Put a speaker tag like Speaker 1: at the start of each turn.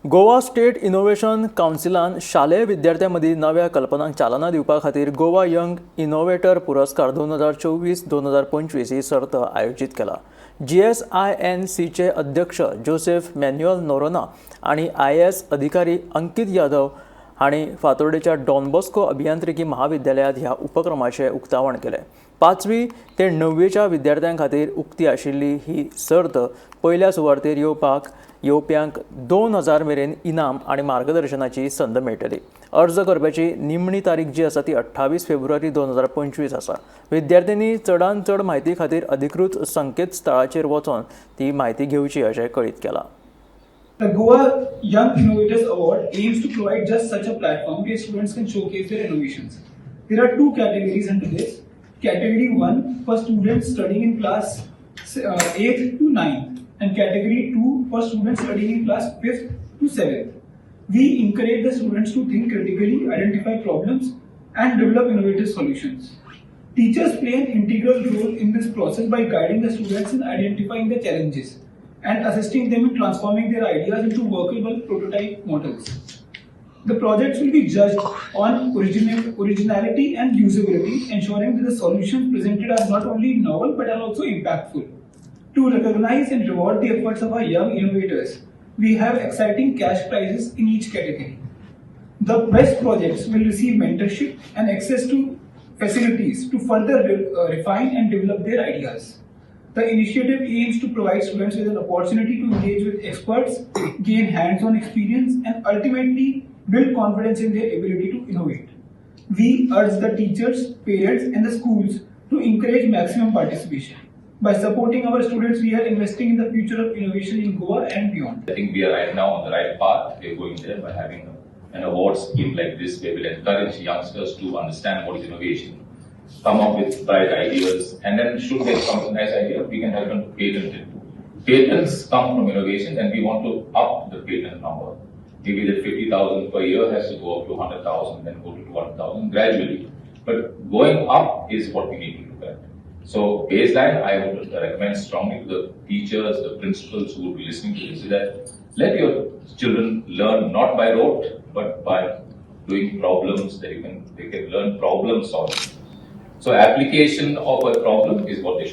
Speaker 1: Goa state innovation कावन्सिलान शालेय विद्यार्थ्यां नव्या कल्पनांक चालना दिवपा खातीर गोवा यंग इनोव्हेटर पुरस्कार 2024-2025 ही सर्त आयोजित केला. GSINCचे अध्यक्ष जोसेफ मॅन्युअल नोरोना आणि IAS अधिकारी अंकित यादव हांणी फातोर्डेच्या डॉन बॉस्को अभियांत्रिकी महाविद्यालयात ह्या उपक्रमाचे उक्तावण केले. 5वी ते 9वीच्या विद्यार्थ्यां खातीर उक्ती आशिल्ली ही सर्त पयल्या सुवातेर येवप्यांक 2000 मेरेन इनाम आणि मार्गदर्शनाची संद मेळटली. अर्ज करपाची निमणी तारीख जी आसा ती 28 फेब्रुवारी 2025 आसा. विद्यार्थ्यांनी चडांत चड म्हायती खातीर अधिकृत संकेतस्थळाचेर वचून ती म्हायती घेवची अशें कळीत केलां.
Speaker 2: The Goa Young Innovators Award aims to provide just such a platform where students can showcase their innovations. There are two categories under this. Category 1 for students studying in class 8th to 9th and Category 2 for students studying in class 5th to 7th. We encourage the students to think critically, identify problems and develop innovative solutions. Teachers play an integral role in this process by guiding the students in identifying the challenges and assisting them in transforming their ideas into workable prototype models. The projects will be judged on originality and usability, ensuring that the solutions presented are not only novel but are also impactful. To recognize and reward the efforts of our young innovators, we have exciting cash prizes in each category. The best projects will receive mentorship and access to facilities to further refine and develop their ideas. The initiative aims to provide students with an opportunity to engage with experts, gain hands-on experience, and ultimately build confidence in their ability to innovate. We urge the teachers, parents, and the schools to encourage maximum participation. By supporting our students, we are investing in the future of innovation in Goa and beyond.
Speaker 3: I think we are right now on the right path. We are going there by having an award scheme like this, where we will encourage youngsters to understand what is innovation, come up with bright ideas, and then should they come with a nice idea, we can help them to patent it. Patents come from innovation, and we want to up the patent number. Maybe that 50,000 per year has to go up to 100,000, then go to 200,000 gradually. But going up is what we need to look at. So baseline, I would recommend strongly to the teachers, the principals who will be listening to this, is that let your children learn not by rote, but by doing problems that they can learn problem solving. So application of a problem is what they should